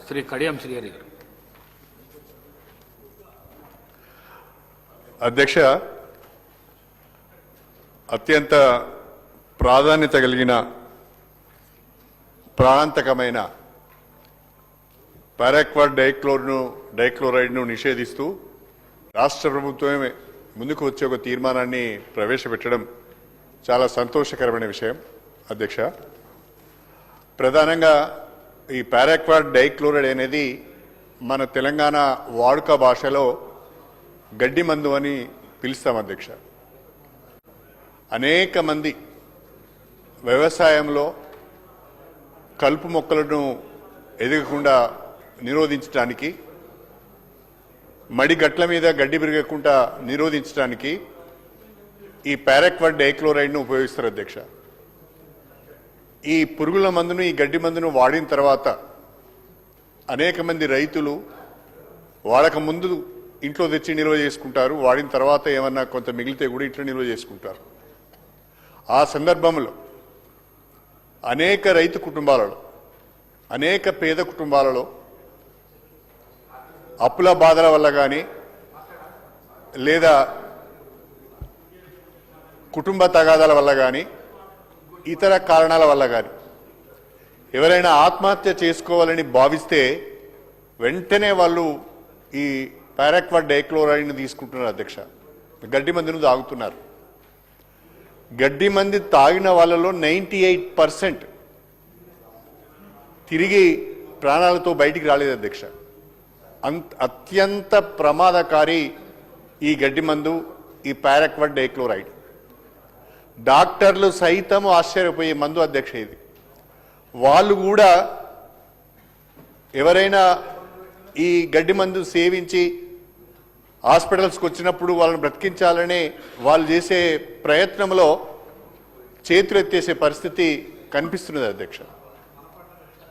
శ్రీ కడియం శ్రీహరి గారు. అధ్యక్ష, అత్యంత ప్రాధాన్యత కలిగిన ప్రాణాంతకమైన పారాక్వాట్ డైక్లోరైడ్ను నిషేధిస్తూ రాష్ట్ర ప్రభుత్వమే ముందుకు వచ్చే ఒక తీర్మానాన్ని ప్రవేశపెట్టడం చాలా సంతోషకరమైన విషయం. అధ్యక్ష, ప్రధానంగా ఈ పారాక్వాట్ డైక్లోరైడ్ అనేది మన తెలంగాణ వాడుక భాషలో గడ్డి మందు అని పిలుస్తాం. అధ్యక్ష, అనేక మంది వ్యవసాయంలో కలుపు మొక్కలను ఎదగకుండా నిరోధించడానికి, మడి గట్ల మీద గడ్డి పెరగకుండా నిరోధించడానికి ఈ పారాక్వాట్ డైక్లోరైడ్ను ఉపయోగిస్తారు. అధ్యక్ష, ఈ పురుగుల మందును, ఈ గడ్డి మందును వాడిన తర్వాత అనేక మంది రైతులు వాడక ముందు ఇంట్లో తెచ్చి నిల్వ చేసుకుంటారు, వాడిన తర్వాత ఏమన్నా కొంత మిగిలితే కూడా ఇంట్లో నిల్వ చేసుకుంటారు. ఆ సందర్భంలో అనేక రైతు కుటుంబాలలో, అనేక పేద కుటుంబాలలో అప్పుల బాధల వల్ల కానీ, లేదా కుటుంబ తగాదాల వల్ల కానీ, ఇతర కారణాల వల్ల కానీ ఎవరైనా ఆత్మహత్య చేసుకోవాలని భావిస్తే వెంటనే వాళ్ళు ఈ పారాక్వాట్ డైక్లోరైడ్ని తీసుకుంటున్నారు. అధ్యక్ష, గడ్డి మందును తాగుతున్నారు. గడ్డి మంది తాగిన వాళ్ళలో 98% తిరిగి ప్రాణాలతో బయటికి రాలేదు. అధ్యక్ష, అత్యంత ప్రమాదకారి ఈ గడ్డి మందు, ఈ పారాక్వాట్ డైక్లోరైడ్. డాక్టర్లు సైతం ఆశ్చర్యపోయే మందు. అధ్యక్ష, ఇది వాళ్ళు కూడా ఎవరైనా ఈ గడ్డి మందు సేవించి హాస్పిటల్స్కి వచ్చినప్పుడు వాళ్ళని బ్రతికించాలనే వాళ్ళు చేసే ప్రయత్నంలో చేతులు ఎత్తేసే పరిస్థితి కనిపిస్తున్నది. అధ్యక్ష,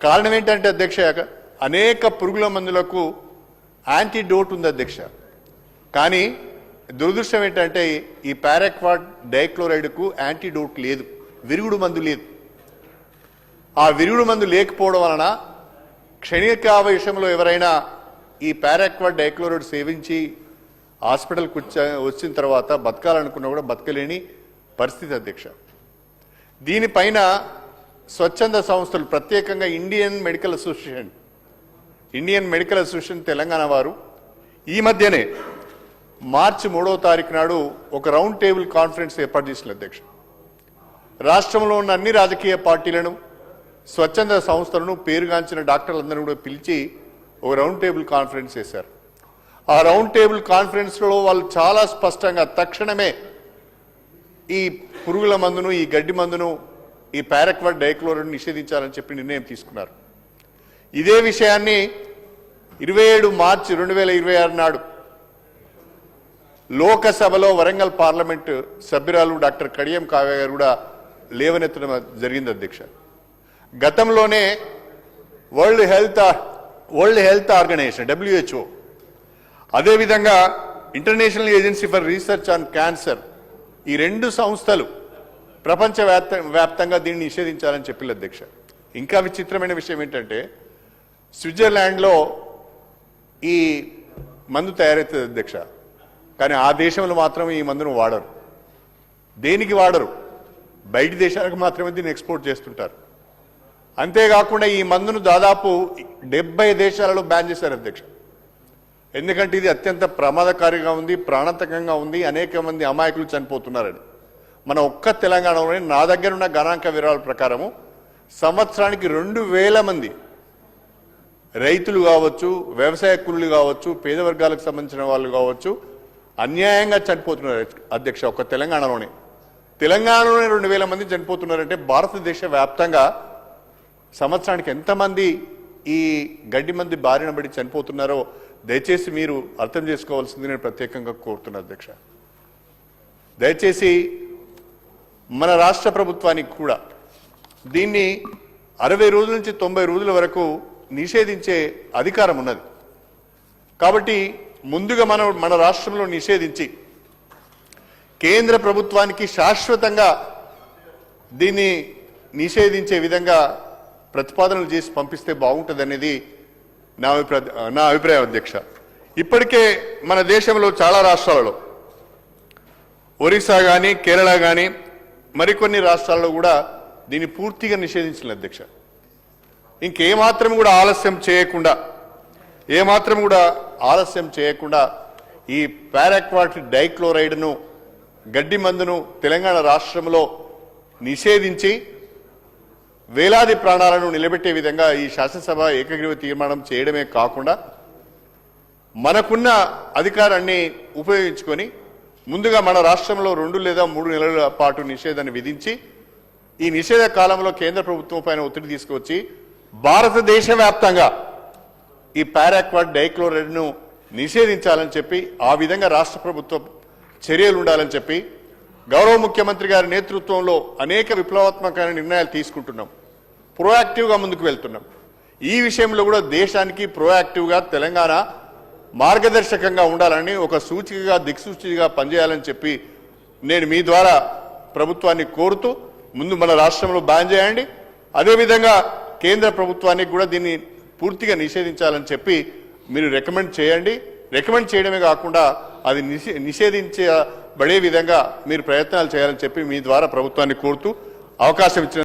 కారణం ఏంటంటే అధ్యక్ష, అనేక పురుగుల మందులకు యాంటీడోట్ ఉంది. అధ్యక్ష, కానీ దురదృష్టం ఏంటంటే ఈ పారాక్వాట్ డైక్లోరైడ్కు యాంటీడోట్ లేదు, విరుగుడు మందు లేదు. ఆ విరుగుడు మందు లేకపోవడం వలన క్షణికావేశంలో ఎవరైనా ఈ పారాక్వాట్ డైక్లోరైడ్ సేవించి హాస్పిటల్కి వచ్చిన తర్వాత బతకాలనుకున్నా కూడా బతకలేని పరిస్థితి. అధ్యక్ష, దీనిపైన స్వచ్ఛంద సంస్థలు, ప్రత్యేకంగా ఇండియన్ మెడికల్ అసోసియేషన్ తెలంగాణ వారు ఈ మధ్యనే మార్చి 3వ తారీఖు నాడు ఒక రౌండ్ టేబుల్ కాన్ఫరెన్స్ ఏర్పాటు చేసిన. అధ్యక్ష, రాష్ట్రంలో ఉన్న అన్ని రాజకీయ పార్టీలను, స్వచ్ఛంద సంస్థలను, పేరుగాంచిన డాక్టర్లందరూ కూడా పిలిచి ఒక రౌండ్ టేబుల్ కాన్ఫరెన్స్ చేశారు. ఆ రౌండ్ టేబుల్ కాన్ఫరెన్స్లో వాళ్ళు చాలా స్పష్టంగా తక్షణమే ఈ పురుగుల మందును, ఈ గడ్డి మందును, ఈ పారాక్వాట్ డైక్లోరైడ్ నిషేధించాలని చెప్పి నిర్ణయం తీసుకున్నారు. ఇదే విషయాన్ని 27 మార్చి 2026 నాడు లోకసభలో వరంగల్ పార్లమెంట్ సభ్యురాలు డాక్టర్ కడియం కావ్య గారు కూడా లేవనెత్తడం జరిగింది. అధ్యక్ష, గతంలోనే వరల్డ్ హెల్త్ ఆర్గనైజేషన్ WHO, అదేవిధంగా international agency for research on cancer, ఈ రెండు సంస్థలు ప్రపంచవ్యాప్తంగా దీన్ని నిషేధించాలని చెప్పిన. అధ్యక్ష, ఇంకా విచిత్రమైన విషయం ఏంటంటే స్విట్జర్లాండ్లో ఈ మందు తయారవుతుంది. అధ్యక్ష, కానీ ఆ దేశంలో మాత్రం ఈ మందును వాడరు. దేనికి వాడరు? బయటి దేశాలకు మాత్రమే దీన్ని ఎక్స్పోర్ట్ చేస్తుంటారు. అంతేకాకుండా ఈ మందును దాదాపు 70 దేశాలలో బ్యాన్ చేశారు. అధ్యక్ష, ఎందుకంటే ఇది అత్యంత ప్రమాదకారిగా ఉంది, ప్రాణాంతకంగా ఉంది, అనేక మంది అమాయకులు చనిపోతున్నారని. మన ఒక్క తెలంగాణలోనే నా దగ్గర ఉన్న గణాంక వివరాల ప్రకారము సంవత్సరానికి 2000 మంది రైతులు కావచ్చు, వ్యవసాయ కూలీలు కావచ్చు, పేద వర్గాలకు సంబంధించిన వాళ్ళు కావచ్చు అన్యాయంగా చనిపోతున్నారు. అధ్యక్ష, ఒక్క తెలంగాణలోనే 2000 మంది చనిపోతున్నారంటే భారతదేశ వ్యాప్తంగా సంవత్సరానికి ఎంతమంది ఈ గడ్డి మంది బారిన పడి చనిపోతున్నారో దయచేసి మీరు అర్థం చేసుకోవాల్సింది నేను ప్రత్యేకంగా కోరుతున్నాను. అధ్యక్ష, దయచేసి మన రాష్ట్ర ప్రభుత్వానికి కూడా దీన్ని 60 రోజుల నుంచి 90 రోజుల వరకు నిషేధించే అధికారం ఉన్నది. కాబట్టి ముందుగా మన రాష్ట్రంలో నిషేధించి కేంద్ర ప్రభుత్వానికి శాశ్వతంగా దీన్ని నిషేధించే విధంగా ప్రతిపాదనలు చేసి పంపిస్తే బాగుంటుంది అనేది నా అభిప్రాయం అధ్యక్ష. ఇప్పటికే మన దేశంలో చాలా రాష్ట్రాలలో ఒరిస్సా కానీ కేరళ కానీ మరికొన్ని రాష్ట్రాల్లో కూడా దీన్ని పూర్తిగా నిషేధించిన అధ్యక్ష. ఇంకేమాత్రం కూడా ఆలస్యం చేయకుండా ఈ పారాక్వాట్ డైక్లోరైడ్ను గడ్డి మందును తెలంగాణ రాష్ట్రంలో నిషేధించి వేలాది ప్రాణాలను నిలబెట్టే విధంగా ఈ శాసనసభ ఏకగ్రీవ తీర్మానం చేయడమే కాకుండా మనకున్న అధికారాన్ని ఉపయోగించుకొని ముందుగా మన రాష్ట్రంలో 2 లేదా 3 నెలల పాటు నిషేధాన్ని విధించి ఈ నిషేధ కాలంలో కేంద్ర ప్రభుత్వం పైన ఒత్తిడి తీసుకొచ్చి భారతదేశ వ్యాప్తంగా ఈ పారాక్వాట్ డైక్లోరైడ్ను నిషేధించాలని చెప్పి ఆ విధంగా రాష్ట్ర ప్రభుత్వం చర్యలు ఉండాలని చెప్పి గౌరవ ముఖ్యమంత్రి గారి నేతృత్వంలో అనేక విప్లవాత్మకమైన నిర్ణయాలు తీసుకుంటున్నాం. ప్రోయాక్టివ్గా ముందుకు వెళ్తున్నాం. ఈ విషయంలో కూడా దేశానికి ప్రోయాక్టివ్గా తెలంగాణ మార్గదర్శకంగా ఉండాలని ఒక సూచికగా దిక్సూచిగా పనిచేయాలని చెప్పి నేను మీ ద్వారా ప్రభుత్వాన్ని కోరుతూ ముందు మన రాష్ట్రంలో బ్యాన్ చేయండి, అదేవిధంగా కేంద్ర ప్రభుత్వానికి కూడా దీన్ని పూర్తిగా నిషేధించాలని చెప్పి మీరు రికమెండ్ చేయండి. రికమెండ్ చేయడమే కాకుండా అది నిషేధించబడే విధంగా మీరు ప్రయత్నాలు చేయాలని చెప్పి మీ ద్వారా ప్రభుత్వాన్ని కోరుతూ అవకాశం ఇచ్చిన